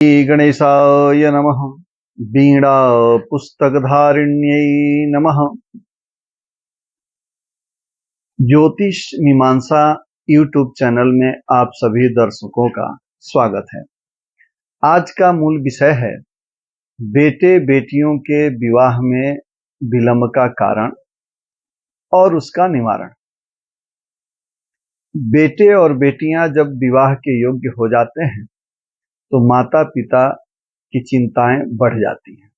श्री गणेशाय नमः। वीणा पुस्तकधारिण्यै नमः। ज्योतिष मीमांसा यूट्यूब चैनल में आप सभी दर्शकों का स्वागत है। आज का मूल विषय है बेटे बेटियों के विवाह में विलंब का कारण और उसका निवारण। बेटे और बेटियां जब विवाह के योग्य हो जाते हैं तो माता पिता की चिंताएं बढ़ जाती हैं।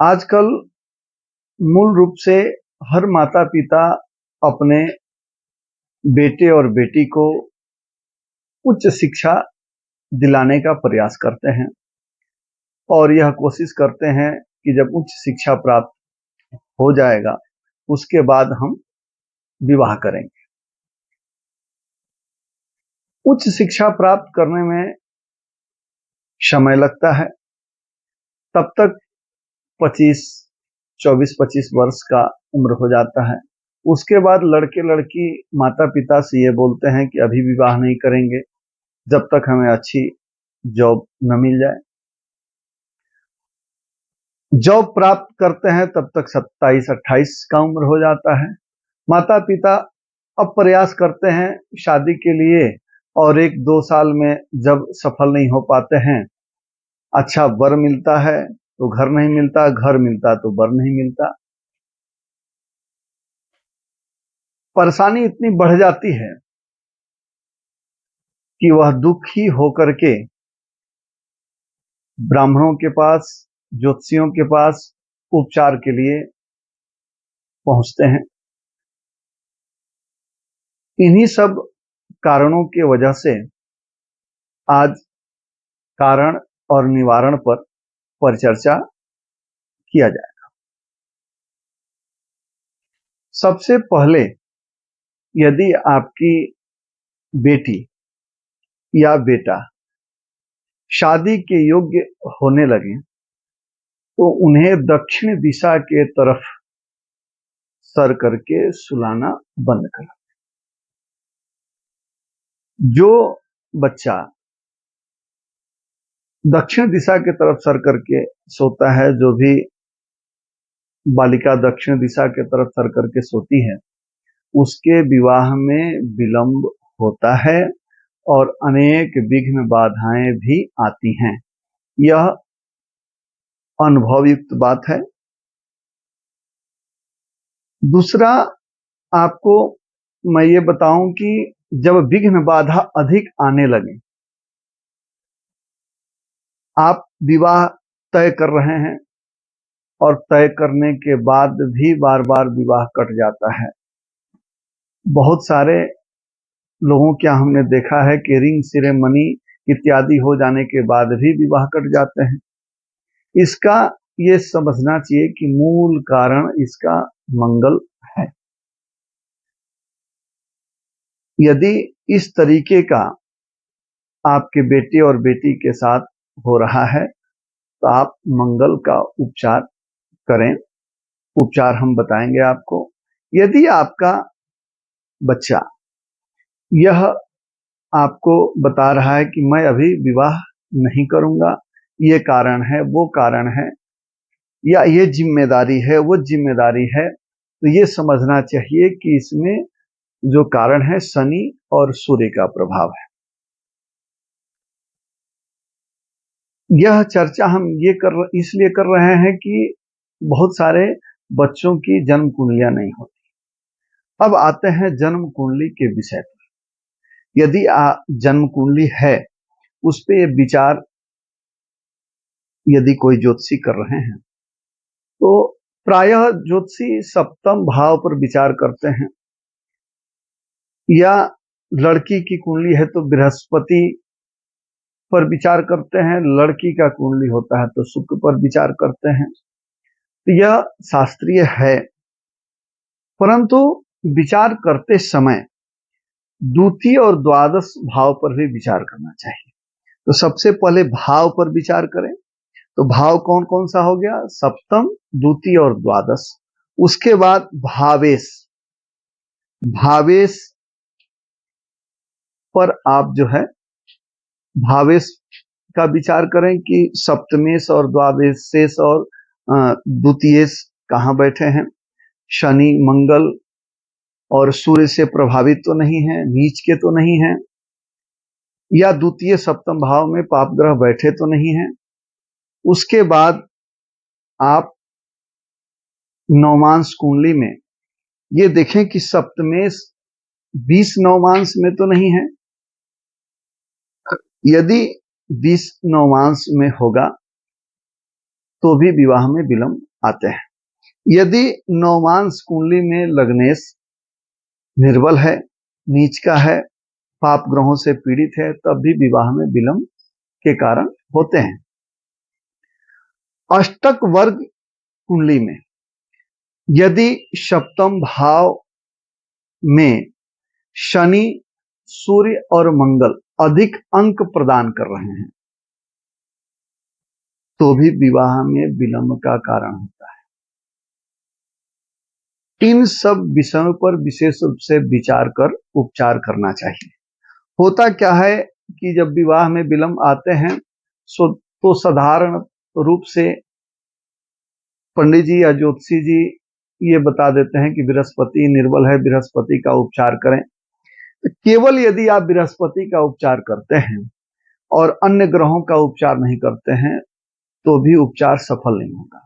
आजकल मूल रूप से हर माता पिता अपने बेटे और बेटी को उच्च शिक्षा दिलाने का प्रयास करते हैं और यह कोशिश करते हैं कि जब उच्च शिक्षा प्राप्त हो जाएगा उसके बाद हम विवाह करेंगे। उच्च शिक्षा प्राप्त करने में समय लगता है, तब तक 24-25 वर्ष का उम्र हो जाता है। उसके बाद लड़के लड़की माता पिता से ये बोलते हैं कि अभी विवाह नहीं करेंगे जब तक हमें अच्छी जॉब न मिल जाए। जॉब प्राप्त करते हैं तब तक 27-28 का उम्र हो जाता है। माता पिता अब प्रयास करते हैं शादी के लिए और 1-2 साल में जब सफल नहीं हो पाते हैं, अच्छा वर मिलता है तो घर नहीं मिलता, घर मिलता तो वर नहीं मिलता। परेशानी इतनी बढ़ जाती है कि वह दुखी होकर के ब्राह्मणों के पास, ज्योतिषियों के पास उपचार के लिए पहुंचते हैं। इन्हीं सब कारणों की वजह से आज कारण और निवारण पर परिचर्चा किया जाएगा। सबसे पहले यदि आपकी बेटी या बेटा शादी के योग्य होने लगे तो उन्हें दक्षिण दिशा के तरफ सर करके सुलाना बंद करें। जो बच्चा दक्षिण दिशा की तरफ सर करके सोता है, जो भी बालिका दक्षिण दिशा की तरफ सर करके सोती है, उसके विवाह में विलंब होता है और अनेक विघ्न बाधाएं भी आती हैं। यह अनुभवयुक्त बात है। दूसरा, आपको मैं ये बताऊं कि जब विघ्न बाधा अधिक आने लगे, आप विवाह तय कर रहे हैं और तय करने के बाद भी बार बार विवाह कट जाता है। बहुत सारे लोगों क्या हमने देखा है कि रिंग सेरेमनी इत्यादि हो जाने के बाद भी विवाह कट जाते हैं। इसका ये समझना चाहिए कि मूल कारण इसका मंगल है। यदि इस तरीके का आपके बेटे और बेटी के साथ हो रहा है तो आप मंगल का उपचार करें। उपचार हम बताएंगे आपको। यदि आपका बच्चा यह आपको बता रहा है कि मैं अभी विवाह नहीं करूंगा, ये कारण है, वो कारण है, या ये जिम्मेदारी है, वो जिम्मेदारी है, तो ये समझना चाहिए कि इसमें जो कारण है शनि और सूर्य का प्रभाव है। यह चर्चा हम इसलिए कर रहे हैं कि बहुत सारे बच्चों की जन्म कुंडलियां नहीं होती। अब आते हैं जन्म कुंडली के विषय पर। यदि जन्म कुंडली है, उस पर विचार यदि कोई ज्योतिषी कर रहे हैं तो प्रायः ज्योतिषी सप्तम भाव पर विचार करते हैं, या लड़की की कुंडली है तो बृहस्पति पर विचार करते हैं, लड़की का कुंडली होता है तो शुक्र पर विचार करते हैं। तो यह शास्त्रीय है, परंतु विचार करते समय द्वितीय और द्वादश भाव पर भी विचार करना चाहिए। तो सबसे पहले भाव पर विचार करें। तो भाव कौन कौन सा हो गया? सप्तम, द्वितीय और द्वादश। उसके बाद भावेश। भावेश पर आप जो है भावेश का विचार करें कि सप्तमेश और द्वादशेश और द्वितीयेश कहाँ बैठे हैं। शनि मंगल और सूर्य से प्रभावित तो नहीं है, नीच के तो नहीं है, या द्वितीय सप्तम भाव में पाप ग्रह बैठे तो नहीं है। उसके बाद आप नवमांश कुंडली में ये देखें कि सप्तमेश 20 नवमांश में तो नहीं है। यदि 20 नवमांश में होगा तो भी विवाह में विलंब आते हैं। यदि नवमांश कुंडली में लग्नेश निर्बल है, नीच का है, पाप ग्रहों से पीड़ित है, तब भी विवाह में विलंब के कारण होते हैं। अष्टक वर्ग कुंडली में यदि सप्तम भाव में शनि सूर्य और मंगल अधिक अंक प्रदान कर रहे हैं तो भी विवाह में विलंब का कारण होता है। इन सब विषयों पर विशेष रूप से विचार कर उपचार करना चाहिए। होता क्या है कि जब विवाह में विलंब आते हैं तो साधारण रूप से पंडित जी या ज्योतिषी जी ये बता देते हैं कि बृहस्पति निर्बल है, बृहस्पति का उपचार करें। तो केवल यदि आप बृहस्पति का उपचार करते हैं और अन्य ग्रहों का उपचार नहीं करते हैं तो भी उपचार सफल नहीं होगा।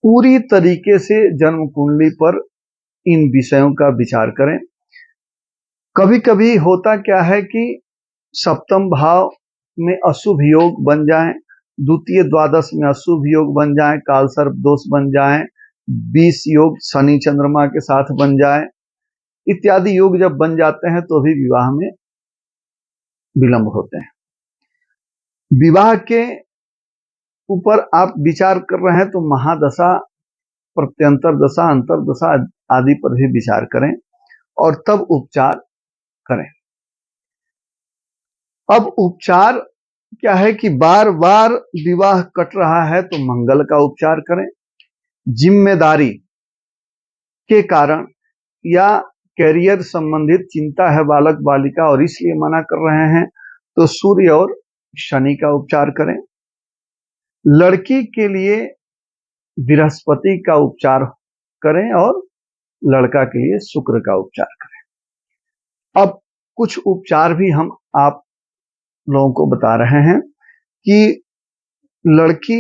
पूरी तरीके से जन्म कुंडली पर इन विषयों का विचार करें। कभी कभी होता क्या है कि सप्तम भाव में अशुभ योग बन जाए, द्वितीय द्वादश में अशुभ योग बन जाए, काल सर्प दोष बन जाए, 20 योग शनि चंद्रमा के साथ बन जाए, इत्यादि योग जब बन जाते हैं तो भी विवाह में विलंब होते हैं। विवाह के ऊपर आप विचार कर रहे हैं तो महादशा, प्रत्यंतर दशा, अंतरदशा आदि पर भी विचार करें और तब उपचार करें। अब उपचार क्या है कि बार बार विवाह कट रहा है तो मंगल का उपचार करें। जिम्मेदारी के कारण या कैरियर संबंधित चिंता है बालक बालिका और इसलिए मना कर रहे हैं तो सूर्य और शनि का उपचार करें। लड़की के लिए बृहस्पति का उपचार करें और लड़का के लिए शुक्र का उपचार करें। अब कुछ उपचार भी हम आप लोगों को बता रहे हैं कि लड़की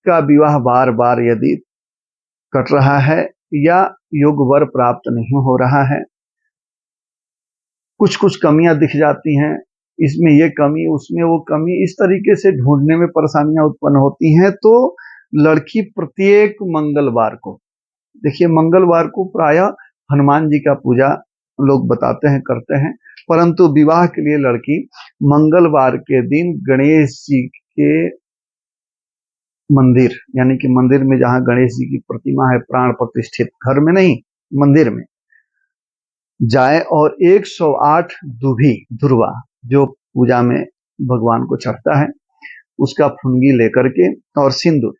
का विवाह बार बार यदि कट रहा है या योग वर प्राप्त नहीं हो रहा है, कुछ कुछ कमियां दिख जाती हैं, इसमें ये कमी उसमें वो कमी, इस तरीके से ढूंढने में परेशानियां उत्पन्न होती हैं, तो लड़की प्रत्येक मंगलवार को, देखिए मंगलवार को प्रायः हनुमान जी का पूजा लोग बताते हैं करते हैं, परंतु विवाह के लिए लड़की मंगलवार के दिन गणेश जी के मंदिर, यानी कि मंदिर में जहां गणेश जी की प्रतिमा है प्राण प्रतिष्ठित, घर में नहीं मंदिर में जाए और 108 दुर्वा जो पूजा में भगवान को चढ़ता है उसका फुनगी लेकर के और सिंदूर,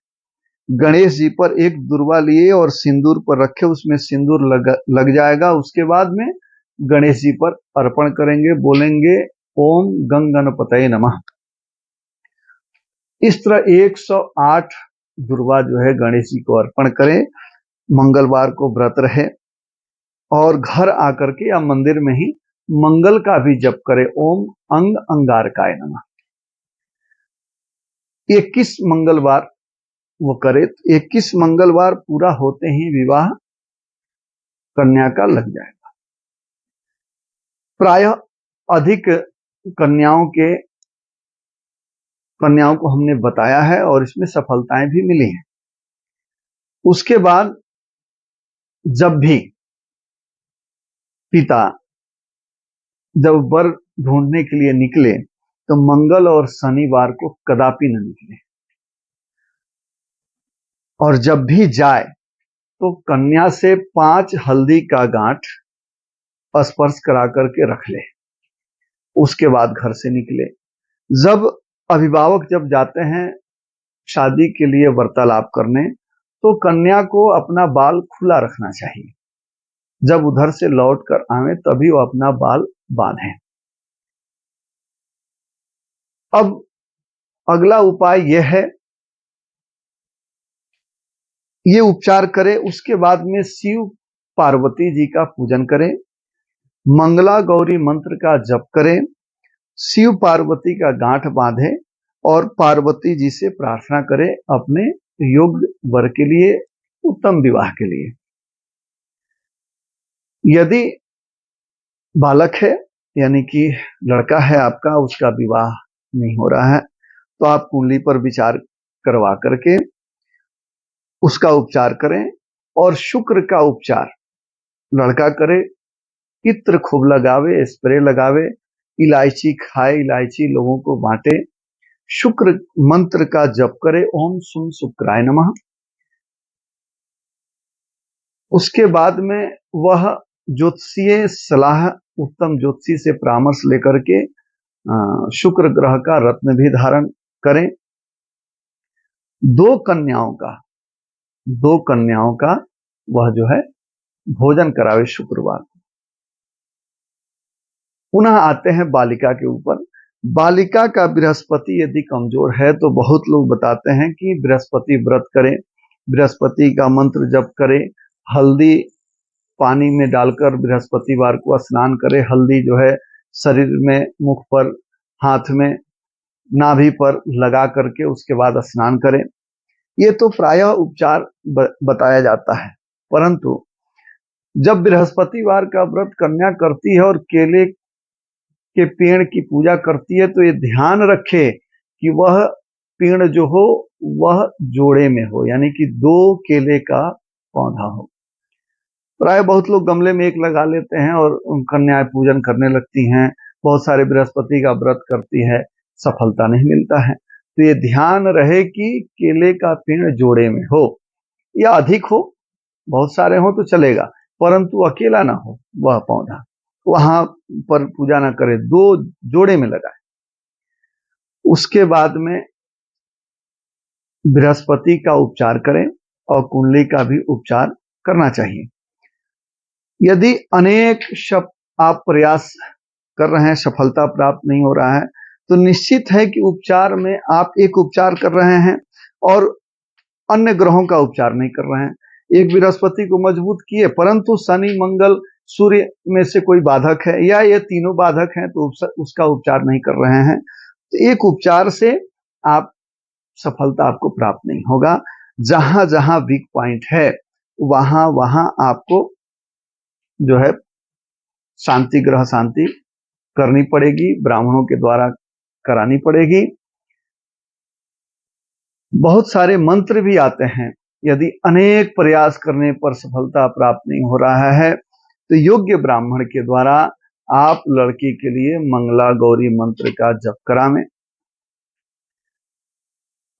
गणेश जी पर एक दुर्वा लिए और सिंदूर पर रखे, उसमें सिंदूर लग जाएगा। उसके बाद में गणेश जी पर अर्पण करेंगे, बोलेंगे ओम गंग गणपतये नमः। इस तरह 108 दुर्वा जो है गणेश जी को अर्पण करें, मंगलवार को व्रत रहे और घर आकर के या मंदिर में ही मंगल का भी जप करे, ओम अंग अंगारकाय नमः। 21 मंगलवार वो करे, 21 मंगलवार पूरा होते ही विवाह कन्या का लग जाएगा। प्रायः अधिक कन्याओं को हमने बताया है और इसमें सफलताएं भी मिली हैं। उसके बाद जब भी पिता जब वर ढूंढने के लिए निकले तो मंगल और शनिवार को कदापि न निकले, और जब भी जाए तो कन्या से 5 हल्दी का गांठ स्पर्श करा करके रख ले, उसके बाद घर से निकले। जब अभिभावक जब जाते हैं शादी के लिए वार्तालाप करने तो कन्या को अपना बाल खुला रखना चाहिए, जब उधर से लौट कर आवे तभी वो अपना बाल बांधे। अब अगला उपाय यह है, ये उपचार करें, उसके बाद में शिव पार्वती जी का पूजन करें, मंगला गौरी मंत्र का जप करें, शिव पार्वती का गांठ बांधे और पार्वती जी से प्रार्थना करें अपने योग्य वर के लिए, उत्तम विवाह के लिए। यदि बालक है यानी कि लड़का है आपका, उसका विवाह नहीं हो रहा है, तो आप कुंडली पर विचार करवा करके उसका उपचार करें। और शुक्र का उपचार लड़का करे, इत्र खूब लगावे, स्प्रे लगावे, इलायची खाए, इलायची लोगों को बांटे, शुक्र मंत्र का जप करे, ओम सुम शुक्राय नमः। उसके बाद में वह ज्योतिषीय सलाह, उत्तम ज्योतिषी से परामर्श लेकर के शुक्र ग्रह का रत्न भी धारण करें। दो कन्याओं का वह जो है भोजन करावे शुक्रवार को। पुनः आते हैं बालिका के ऊपर। बालिका का बृहस्पति यदि कमजोर है तो बहुत लोग बताते हैं कि बृहस्पति व्रत करें, बृहस्पति का मंत्र जप करें, हल्दी पानी में डालकर बृहस्पतिवार को स्नान करें। हल्दी जो है शरीर में, मुख पर, हाथ में, नाभि पर लगा करके उसके बाद स्नान करें। ये तो प्रायः उपचार बताया जाता है, परंतु जब बृहस्पतिवार का व्रत कन्या करती है और केले के पेड़ की पूजा करती है तो ये ध्यान रखे कि वह पेड़ जो हो वह जोड़े में हो, यानी कि 2 केले का पौधा हो। प्राय बहुत लोग गमले में एक लगा लेते हैं और कन्याएं पूजन करने लगती हैं, बहुत सारे बृहस्पति का व्रत करती है, सफलता नहीं मिलता है। तो ये ध्यान रहे कि केले का पेड़ जोड़े में हो या अधिक हो, बहुत सारे हो तो चलेगा, परंतु अकेला ना हो वह पौधा, वहां पर पूजा ना करे, 2 जोड़े में लगाए। उसके बाद में बृहस्पति का उपचार करें और कुंडली का भी उपचार करना चाहिए। यदि अनेक आप प्रयास कर रहे हैं, सफलता प्राप्त नहीं हो रहा है, तो निश्चित है कि उपचार में आप एक उपचार कर रहे हैं और अन्य ग्रहों का उपचार नहीं कर रहे हैं। एक बृहस्पति को मजबूत किए, परंतु शनि, मंगल, सूर्य में से कोई बाधक है या ये तीनों बाधक हैं तो उसका उपचार नहीं कर रहे हैं। तो एक उपचार से आप सफलता आपको प्राप्त नहीं होगा। जहां जहां वीक पॉइंट है वहां वहां आपको जो है शांति, ग्रह शांति करनी पड़ेगी, ब्राह्मणों के द्वारा करानी पड़ेगी। बहुत सारे मंत्र भी आते हैं, यदि अनेक प्रयास करने पर सफलता प्राप्त नहीं हो रहा है तो योग्य ब्राह्मण के द्वारा आप लड़की के लिए मंगला गौरी मंत्र का जप करावें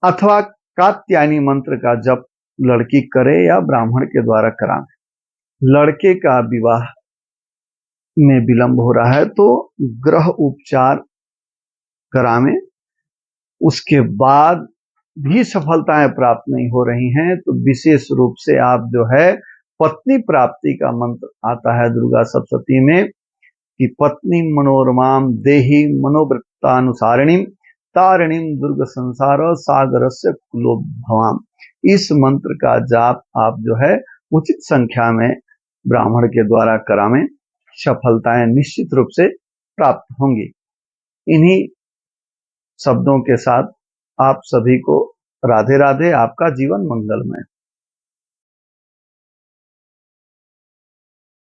अथवा कात्यायनी मंत्र का जप लड़की करे या ब्राह्मण के द्वारा करावें। लड़के का विवाह में विलंब हो रहा है तो ग्रह उपचार करावें। उसके बाद भी सफलताएं प्राप्त नहीं हो रही हैं तो विशेष रूप से आप जो है पत्नी प्राप्ति का मंत्र आता है दुर्गा सप्तशती में कि पत्नी मनोरमाम देहि मनोवृत्तानुसारिणीम तारिणीम दुर्ग संसार सागरस्य कुलोद्भवाम। इस मंत्र का जाप आप जो है उचित संख्या में ब्राह्मण के द्वारा करावें, सफलताएं निश्चित रूप से प्राप्त होंगी। इन्हीं शब्दों के साथ आप सभी को राधे राधे। आपका जीवन मंगलमय।